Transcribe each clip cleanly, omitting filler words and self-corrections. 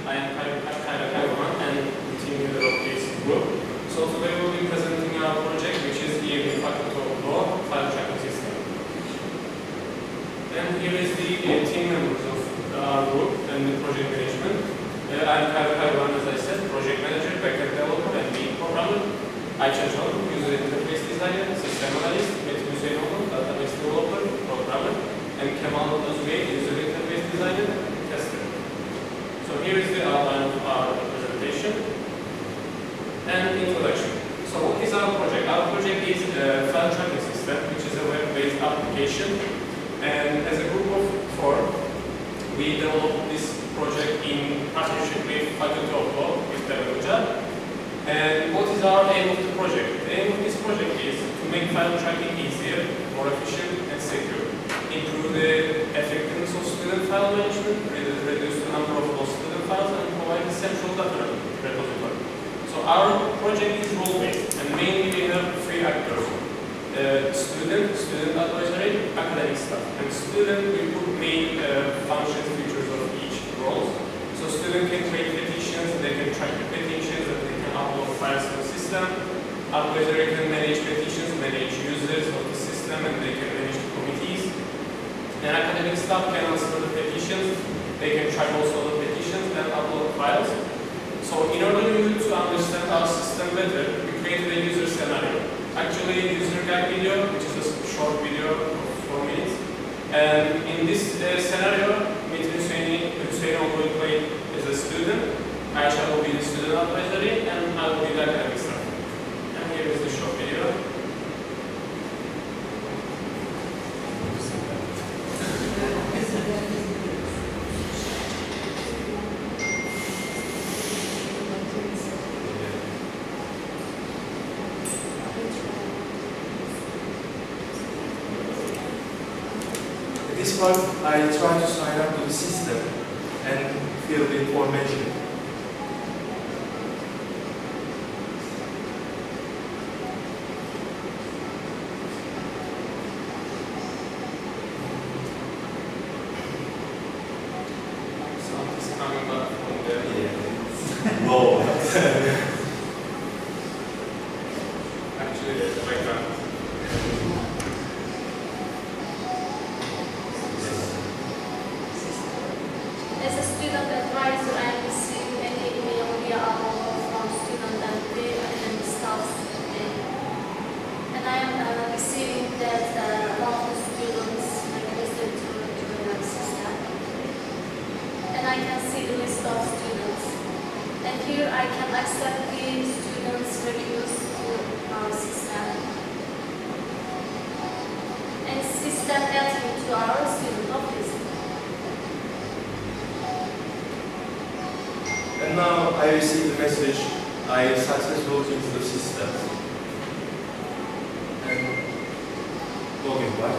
I am KAYRUHAN and the team leader of this group. So today we will be presenting our project, which is the Faculty of Law File Tracking System. And here is the team members of our group and the project management. I am KAYRUHAN, as I said, project manager, backend developer, and lead programmer. AYÇA, user interface designer, system analyst, METİN HÜSEYİNOİNOğlu, database developer, programmer, and KEMAL, user interface designer, tester. So here is the outline of our presentation and introduction. So what is our project? Our project is a file tracking system, which is a web-based application. And as a group of 4, we developed this project in partnership with Faculty of Law, with Duygu. And what is our aim of the project? The aim of this project is to make file tracking easier, more efficient and secure, improve the effectiveness of student file management, reduce the number of lost student files, and provide a central data repository. So our project is role-based, and mainly we have 3 actors. Student advisory, academic staff. And student, we put main functions, features of each role. So student can create petitions, they can track the petitions, and they can upload files to the system. Advisory can manage petitions, manage users of the system, and they can manage the committees. And academic staff can answer the petitions, they can track also the petitions and upload files. So in order for you to understand our system better, we created a user scenario. Actually, a user guide video, which is a short video of 4 minutes. And in this scenario, METİN HÜSEYİNOİNOğlu will play as a student, AYÇA will be the student advisory, and I will be the academic staff. And here is the short video. This part, I try to sign up to the system and fill the information. Something's coming back from the Wow. actually the background. As a student advisor, I am receiving any email via our from student and the academic staff today. And I am receiving that one of the students requested to join our system. And I can see the list of students. And here I can accept the students' request to our system. And system adds me to our student office. And now I receive the message, I successfully into the system. And login part.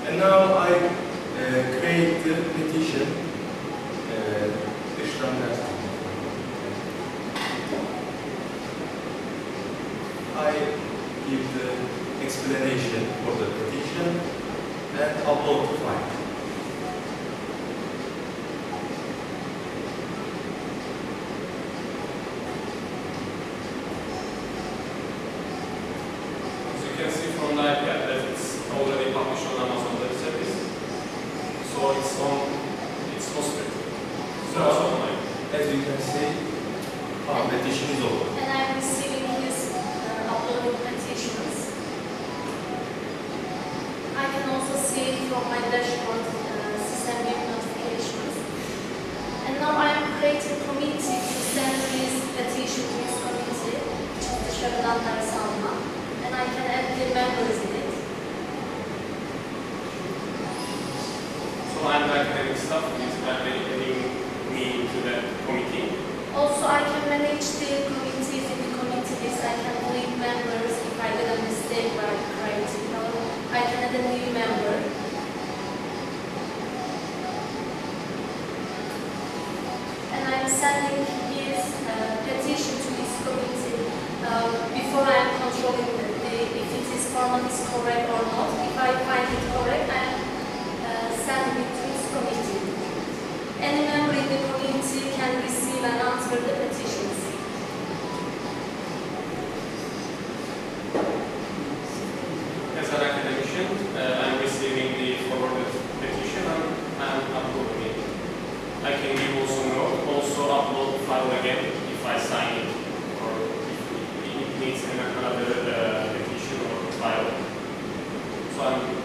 And now I create the petition. I give the explanation for the petition and upload the file. As you can see from the iPad that it's already published on Amazon Web Service. So it's hosted. So it's online. As you can see, our petition is over. And I'm receiving his uploaded petitions. I can also see it from my dashboard system view notifications. And now I'm creating a committee to send this petition to this committee, which is the Şarılanlar Salma. And I can add the members in it. So I'm the academic staff, and I'm adding me to the committee. Also, I can manage the committees in the committees. I can delete members if I did a mistake by creating. I can add a new member. And I'm sending his petition to this committee before I am controlling if it is format is correct or not. If I find it correct, I am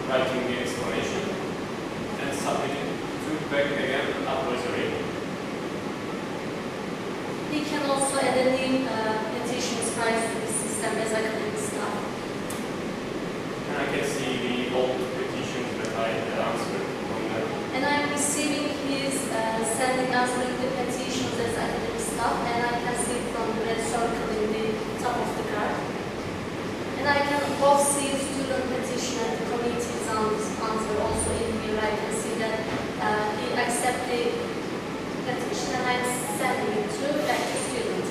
writing the explanation and submitting to back again advisory. He can also add any petitions prior to the system as academic staff. And I can see the old petitions that I answered on that. And I am receiving his sending answering the petitions as academic staff, and I can see from the red circle in the top of the card. And I can both see student petition and the committee's answer also in here. I can see that he accepts the petition and I'm sending it to back to student.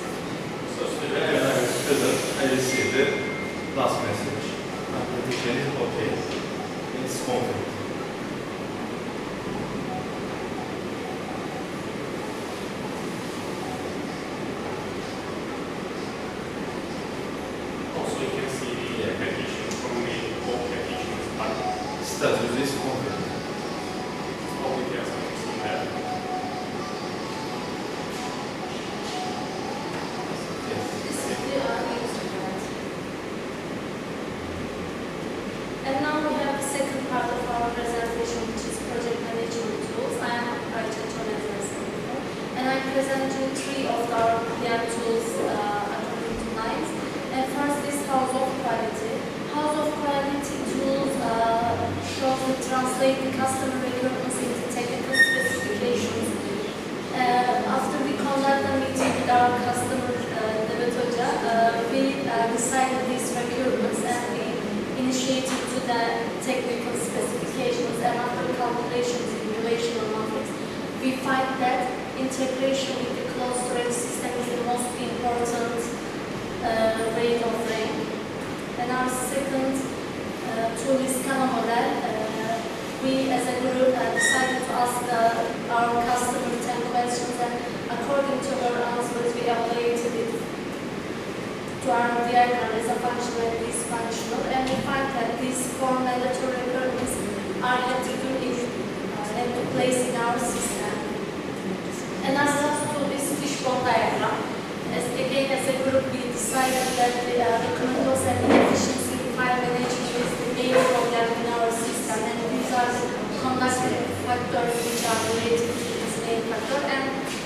So When I'm a student, I receive the last message. My petition is okay. It's complete. also you can see the petitions from the old petitions, but Status is complete. all the details are in there. Yes. This is the user part. And now we have the second part of our presentation, which is project management tools. I am AYÇA, as I said before, and I'm presenting 3 of our PM tools according to lines. And first is House of Quality. House of Quality tools shows and translate the customer requirements into technical specifications. After we conduct a meeting with our customer, we decided these requirements and we initiated to the technical specifications, and after calculations in relational matrix, we find that integration with the closed storage system is the most important rate of rank. And our second tool is Kama model. We as a group decided to ask our customer 10 questions, and according to her answers we evaluated it to our diagram as a functional and dysfunctional, and we find that these 4 mandatory requirements are had to do and to place in our system. And our last tool is fishbone diagram. Again, as a group, we decided that the economics and efficiency in file management is the main problem in our system, and these are the conductive factors which are related to this main factor. And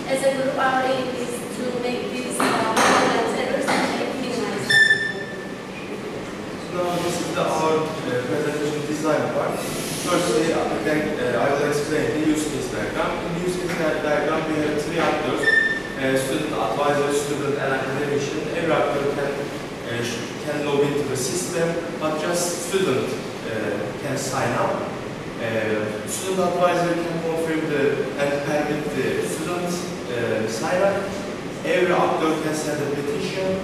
as a group, our aim is to make these errors and minimize them. Now this is our presentation design part. Firstly, I will explain the use case diagram. In the use case diagram, we have 3 actors. Student advisor, student and academician. Every actor can log into the system, but just student can sign up. Student advisor can confirm and permit the student sign up. Every actor can send a petition.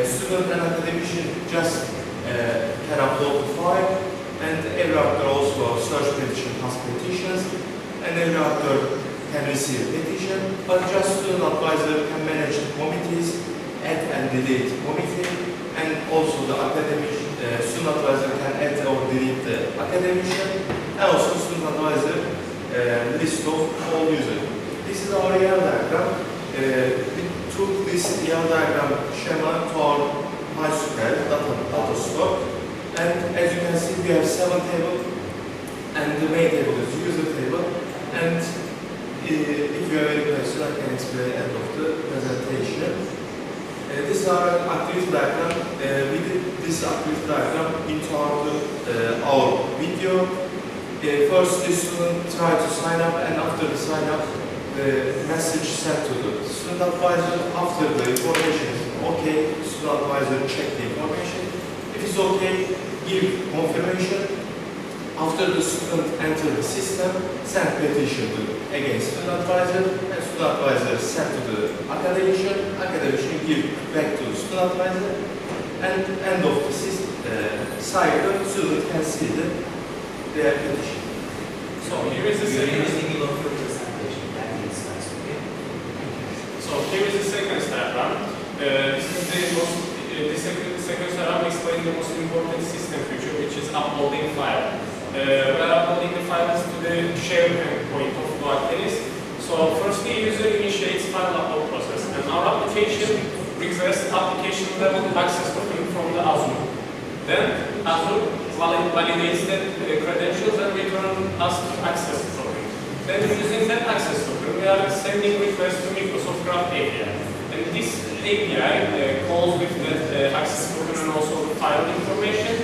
Student and academician just can upload the file, and every actor also search petition, pass petitions, and every actor can receive a petition, but just student advisor can manage the committees, add and delete committee, and also the academic student advisor can add or delete the academician, and also student advisor list of all users. This is our ER diagram. We took this ER diagram schema to our MySQL data store, and as you can see, we have 7 tables, and the main table is user table, and if you have any question, I can explain at the end of the presentation. This is our activity diagram. We did this activity diagram into our video. First, the student tried to sign up, and after the sign up, the message sent to the student advisor. After the information is okay, student advisor check the information. If it's okay, give confirmation. After the student enter the system, send petition to against student advisor, and student advisor send to the academician. Academician give back to the student advisor, and end of the system, cycle, student can see their petition. So here is the second. So here is the second diagram. This is the most. The second diagram explains the most important system feature, which is uploading file. We are uploading the files to the share point of Blackberries. So firstly, user initiates file upload process, and our application requests application level access token from the Azure. Then Azure validates that us to access the token. Then using that access token, we are sending requests to Microsoft Graph API. And this API calls with the access token and also the file information,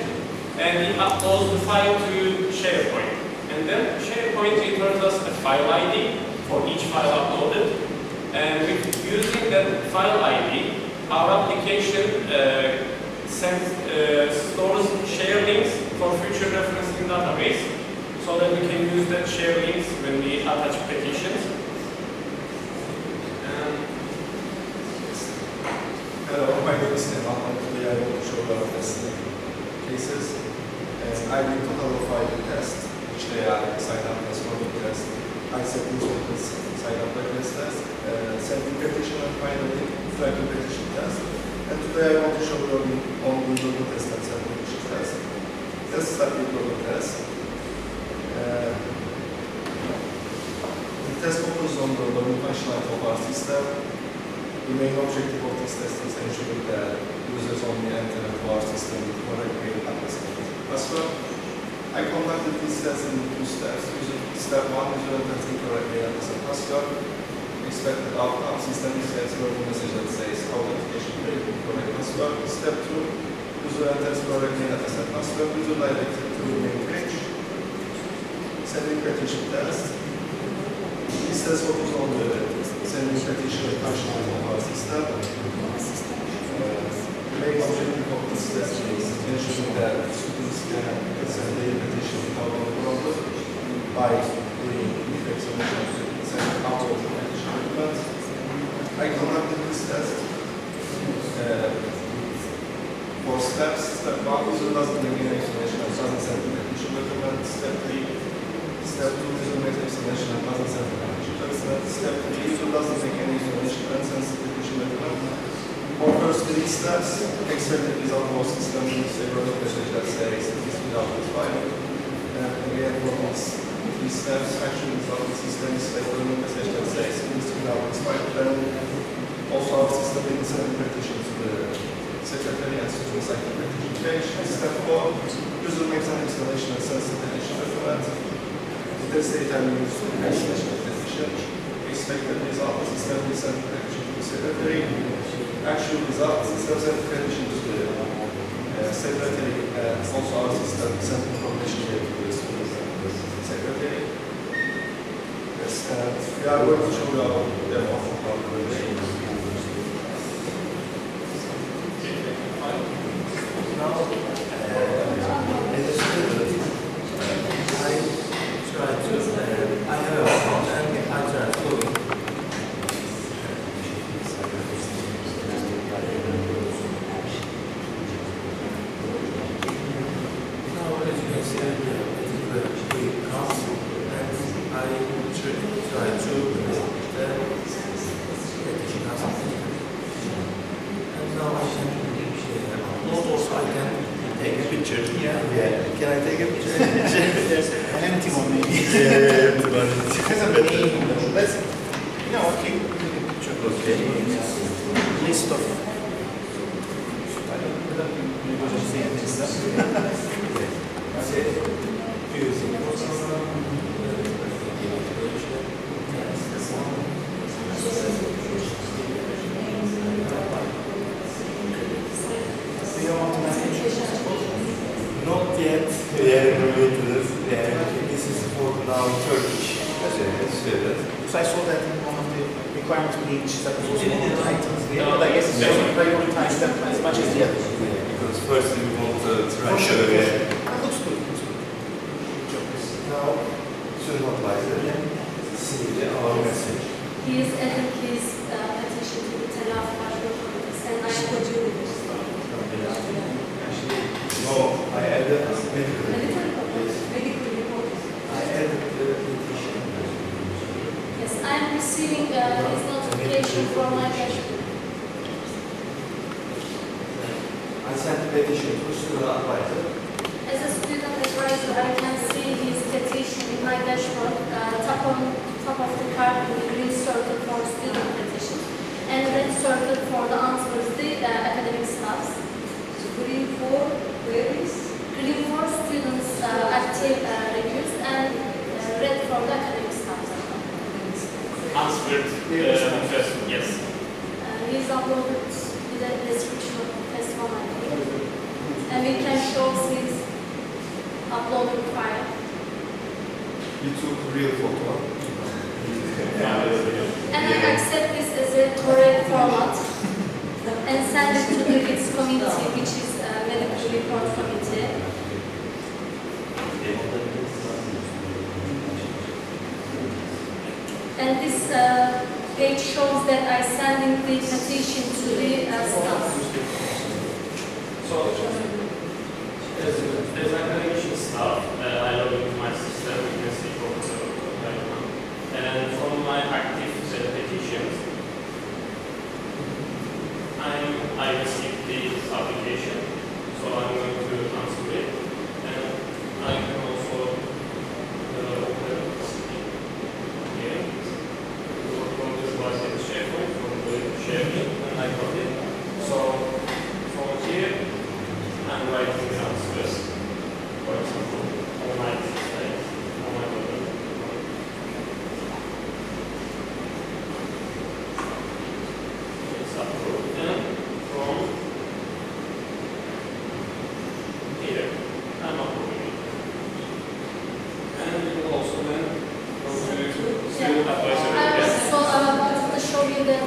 and it uploads the file to SharePoint. And then SharePoint returns us a file ID for each file uploaded. And with using that file ID, our application stores share links for future reference in database, so that we can use that share links when we attach petitions. Hello, my name is Kemal. Today I want to show our testing cases. I did total of 5 tests, which they are signed up as one test. I set newspapers, signed up by this test, sending petition, and finally flagging petition test. And today I want to show you on the Duygu test and send petition test. Let's start with Duygu test. The test focuses on the functionality of our system. The main objective of this test is ensuring that users only enter into our system with correct mail address and password. I conducted this test in 2 steps. Step 1, user enters the correct mail address and password. Expected outcome, system sends a message that says authentication failed with correct password. Step 2, user enters correct mail address and password. User directed to the main page. Sending petition test. This test focuses on the sending petition functionality of our system. The main objective of this test is ensuring that students can send their petition without any problem by doing quick explanation and upload the petition documents. I conducted this test 4 steps. Step 1, user doesn't make any explanation and doesn't send the petition document. Step 3, Step 2, user makes explanation and doesn't send the petition document. Step 3, user doesn't make any explanation and sends the petition document. For first 3 steps, expected result of system is a error message that says this without this file. And again, for these 3 steps, actual result of the system is a error message that says this without this file. Then also our system will send the petition to the secretary and students like the petition page. Step 4, user makes an explanation and sends the petition document. This data will use the explanation of the petition. Expected result of the system will send the petition to the secretary. Actual result, system sent the petition to the secretary, and also our system sent information here to the secretary. Yes, and we are going to show you our demo of our project. Now, as a student, I try to, I have a phone and I try to Can I take a picture? an empty one maybe. Let's, okay. Okay. List of not yet. This is for now Turkish. So I saw that in one of the requirements page that was also one of the items there, but I guess it's also prioritize them as much as the others. Because first we want to try For sure. to Looks good. now supervisor see our message. He is adding his petition to the Telafar documents, and I will do it. No, I added medical. Medical report. I added the petition. Yes, I am receiving his notification from my dashboard. I sent the petition to student advisor. As a student advisor, I can see his petition in my dashboard, top of the card with green circle for student petition, and red circle for the answers, the academic staffs. Green for queries. Green for students' active reviews, and unanswered requests. Yes. He's uploaded the description of test 1, I think. And we can show his uploaded file. You took real photo. And I accept this as a correct format and send it to the its committee, which is medical report committee. And this page shows that I sending the petition to the staff. So, as academician staff, I log into my system, you can see Professor KAYRUHAN. And from my active petitions, I received the application, so I'm going to answer it. And I can also open here. From this was in SharePoint, from the SharePoint, and I got it. So, from here, I'm writing the answers. For example, on my site, on my button. It's approved. And from here, I'm approving it. And we will also then go to student advisory. So I wanted to show you that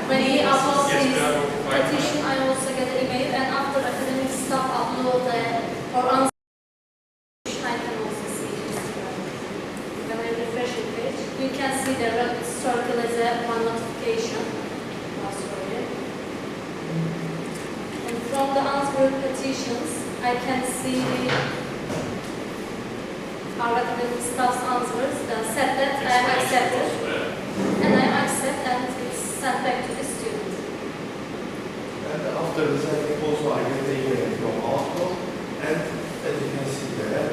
when he uploads Yes, his we are notified. petition, I also get an email, and after academic staff upload or answer, I can also see this. When I refresh the page, you can see the red circle as one notification. And from the answered petitions, I can see our academic staff's answers, set that I accepted. And I accept, and it's sent back to the student. And after this, I also I get the email from Outlook, and as you can see there,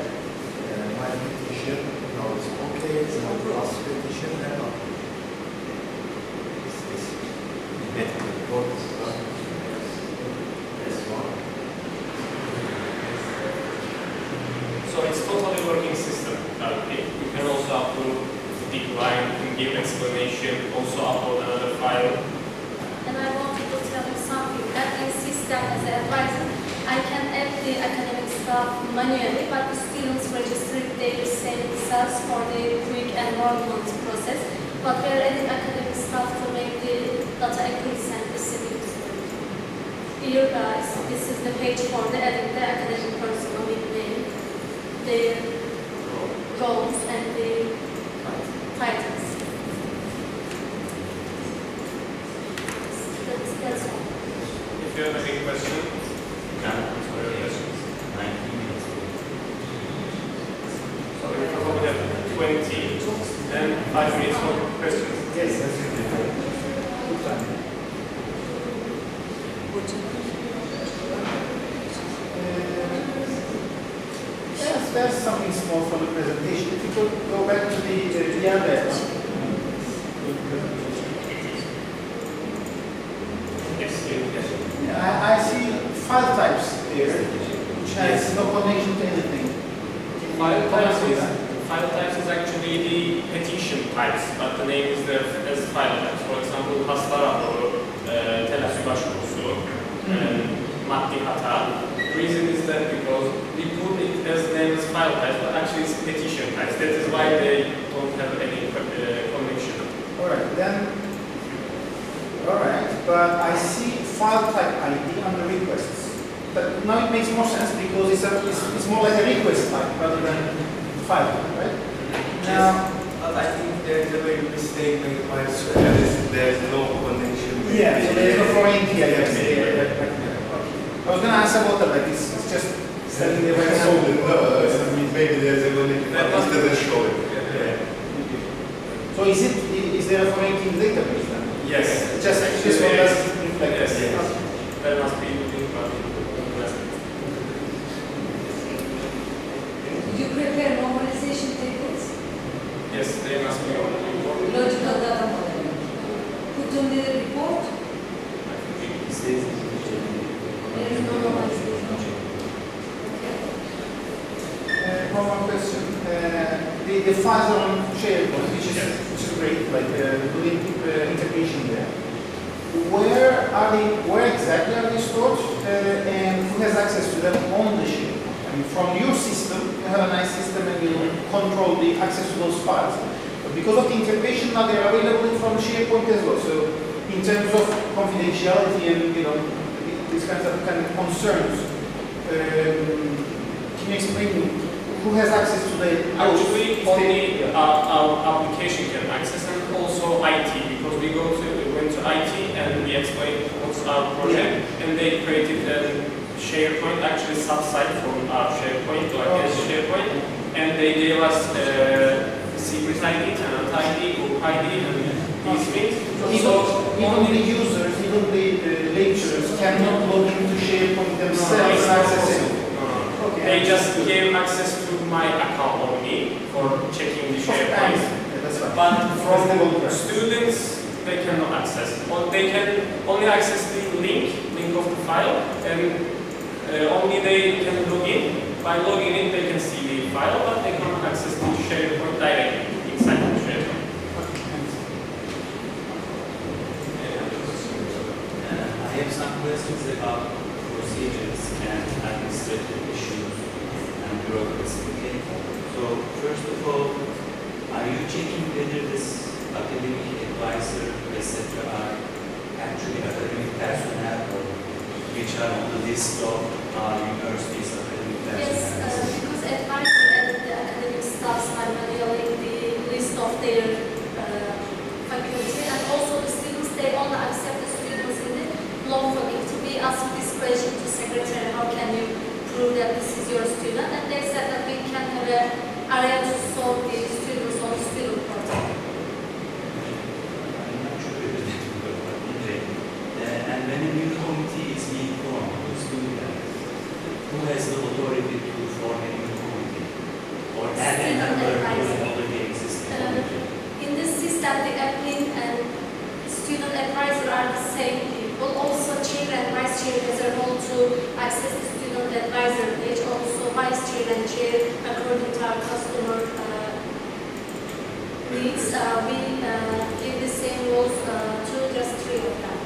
my petition now is okay. It's my last petition, and now this is METİN report. This one. So it's totally working system currently. You can also upload, decline, you can give explanation, also upload another file. And I wanted to tell you something, that in system as an advisor, I can add the academic staff manually, but the students register their themselves for the quick enrollment process. But we are adding academic staff to make the data accuracy and distribution. Here, guys, this is the page for the adding the academic personnel with their roles and the titles. That's all. If you have any question, you can answer your questions. 19 minutes. So we probably have 20 and 5 minutes for questions. Yes, that's good. Good time. There's something small from the presentation. If you could go back to the other one. Yes, yes. Yeah, I see file types here, which has no connection to anything. File types is actually the petition types, but the name is there as file types. For example, hasta raporu, telafi başvurusu, maddi hata. The reason is that because we put it as name as file types, but actually it's petition types. That is why they don't have any connection. Alright, then, alright, but I see file type ID under requests. But now it makes more sense because it's more like a request type rather than file type, right? Now, But I think there's a very mistake made by there's no connection. yeah, so there's no foreign key, I guess. I was going to answer what like it's just standing there right now. Maybe there's a connection, but it doesn't show it. So is there a foreign key in the database then? Yes. Just this one doesn't reflect Yes, it. yes. There must be You prepare normalization tables, yes, they must be on the report. logical data model. Put on the report, there is no normalization. One more question. The files are on SharePoint, which is great, like doing integration there. Where exactly are they stored, and who has access to them on the ship? I mean, from your system, you have a nice system and you control the access to those files. But because of the integration, now they are available from SharePoint as well. So, in terms of confidentiality and these kinds of concerns, can you explain me who has access to the? Actually, only our application can access, and also IT, because we went to IT and we explained what's our project, and they created a SharePoint, actually sub-site from our SharePoint, like as SharePoint, and they gave us secret ID, tenant ID, group ID, and these things. Even the users, even the lecturers cannot log into SharePoint themselves and access it. Okay. They just gave access to my account only for checking the SharePoint. That's right. But from students, they cannot access. Or they can only access the link of the file, and only they can log in. By logging in, they can see the file, but they cannot access the SharePoint directly inside the SharePoint. I have some questions about procedures and administrative issues and bureaucracy. Okay? So, first of all, are you checking whether this academic advisor, etc., are actually academic personnel or which are on the list of universities' academic Yes, personnel? because advisor and the academic staffs are manually the list of their faculty, and also the students, they only accept the students in the law faculty. We asked this question to secretary, how can you prove that this is your student? And they said that we can have an area to sort the students on the student portal. I'm not sure whether that will work, but anyway. And when a new committee is being formed, who's doing that? Who has the authority to form a new committee? Or add a member to an already existing committee? In this system, the admin and student advisor are the same people. Also, chair and vice chair has a role to access the student advisor page. Also, vice chair and chair, according to our customer needs, we give the same roles to just 3 of them.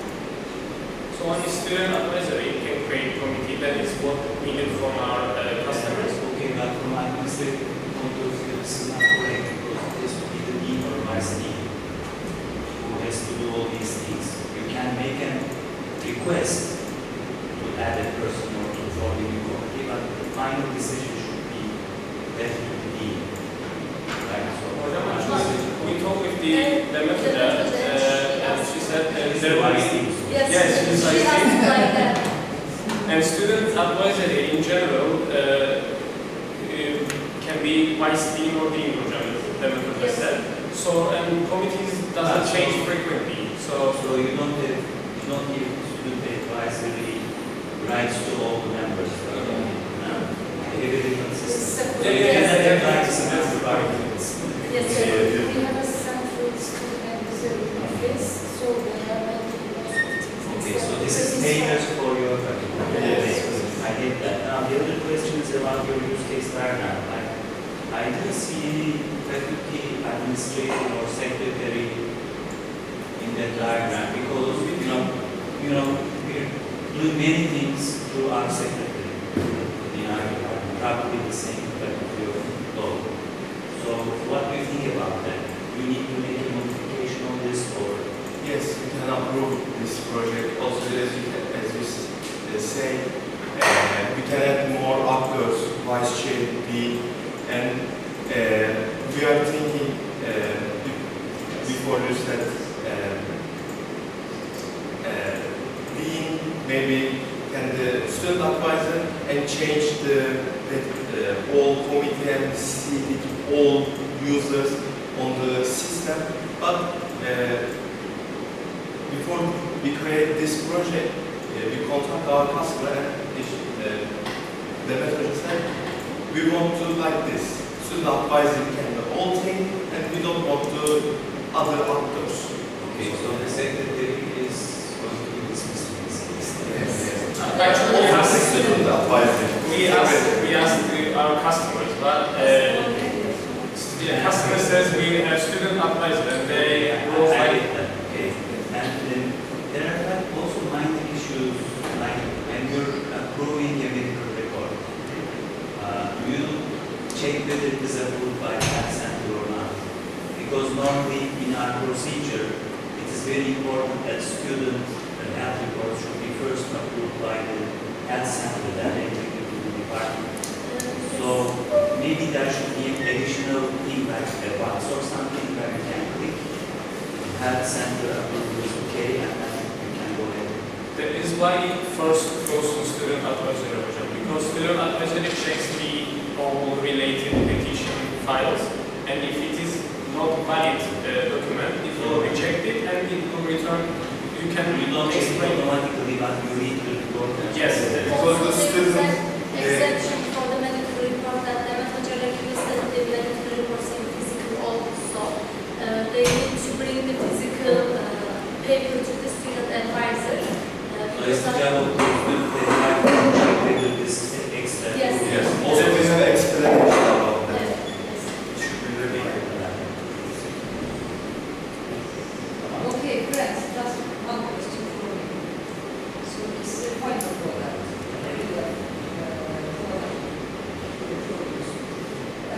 So only student advisory can create committee. That is what needed from our customers. Okay, but from my administrative point of view, this is not correct because it has to be the dean or vice dean who has to do all these things. You can make a request to add a person or to form a new committee, but the final decision should be left to the dean. Right? So, We talked with the manager, and she said there will vice be. dean. Yes, she's she asked like that. And student advisory in general can be vice dean or dean, the manager said. So, and committees doesn't change frequently. So you don't give student advisory rights to all the members. No? They have a different system. They can have rights and that's the arguments. Yes, We have a central student advisory office, so we have a Okay, so this is tailored for your faculty. Yes. I get that. Now, the other question is about your use case diagram. I didn't see any faculty administrator or secretary in that diagram because, we're doing many things through our secretary in our department, probably the same faculty of law. So, what do you think about that? You need to make a modification on this or? Yes, we can approve this project. Also, as we say, we can add more actors, vice chair, dean, and we are thinking before this that dean maybe can the student advisor and change the all committee and see all users on the system, but. Before we create this project, we contact our customer and the manager said, we want to like this. Student advising can the whole thing, and we don't want to other actors. Okay, so the secretary is going to be dismissed from this list. Yes. actually, we asked Student advising. we asked our customers, but the customer says we have student advisor and they go like Okay. And there are also minor issues like when you're approving a medical record. You check whether it is approved by the health center or not. Because normally in our procedure, it is very important that student and health record should be first approved by the health center, then executed to the department. So maybe there should be an additional thing like a box or something where you can click. Health center approval is okay, and then you can go ahead. that is why it first goes to student advisor, because student advisor checks the all related petition files, and if it is not valid document, it will reject it and it will return. You can You don't check it explain. automatically, but you read the report. Yes, Because the student, Exception for the medical report that the manager requested the medical report saying physical also. They need to bring the physical paper to the student advisor. So it's the job of the student that you have to check whether this is extra. Yes. yes, also we have explanation about that. Yes. It should be ready. Okay, friends, just one question for you. So this is a point of order.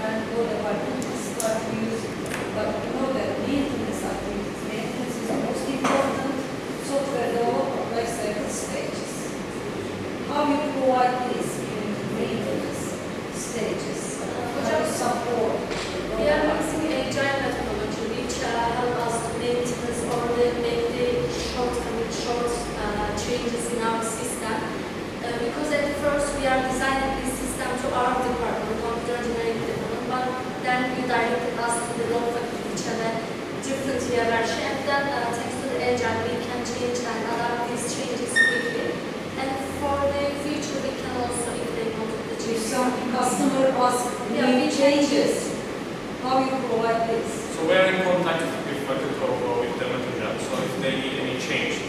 And what about this what we use, but you know that maintenance activities, maintenance is the most important software development life cycle stages. How you provide this in maintenance stages? How you support? We are using agile methodology, which help us to maintenance or make the short changes in our system. Because at first we are designing this system to our department, computer engineering department, but then we directed us to the law faculty, which have a different hierarchy, and then thanks to the agile we can change and adapt these changes quickly. And for the future we can also, if they want the If changes. some customer asks Yeah, new we changes, how you provide this? So we are in contact with faculty or with the material, so if they need any change,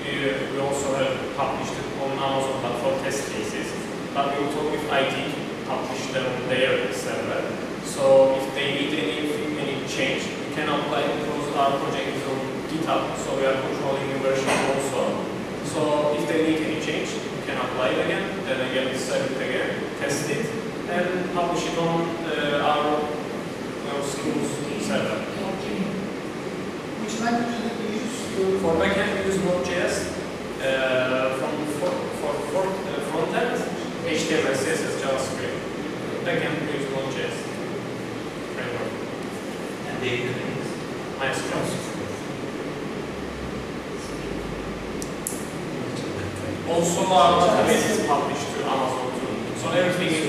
we also have published it on Amazon platform test cases, but we will talk with IT to publish them on their server. So if they need any change, we can apply it because our project is on GitHub, so we are controlling the version also. So if they need any change, we can apply it again, then again save it again, test it, and publish it on our schools server. Which language do you use? For backend, we use Node.js. For frontend, HTML, CSS, JavaScript. Backend, we use Node.js framework. And database. MySQL. Also, our database is published to Amazon too. So everything is